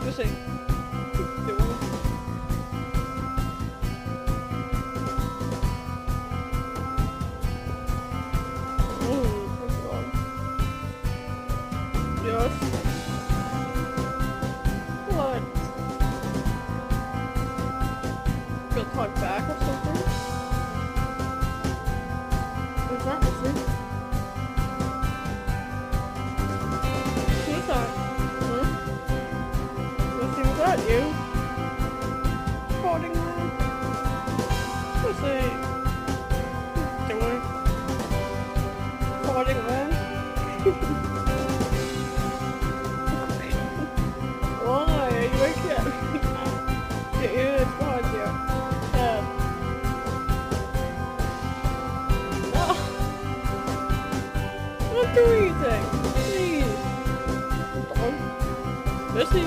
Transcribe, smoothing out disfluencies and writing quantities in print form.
Lucy. Yes. What? You'll talk back or something? What's that, Lucy? Who's that? Lucy, was that you? Recording man? Lucy. Doing? Recording man? Why? Are you okay? Your ears behind you. Yeah. No. Don't do anything. Please. Hold on. Lucy.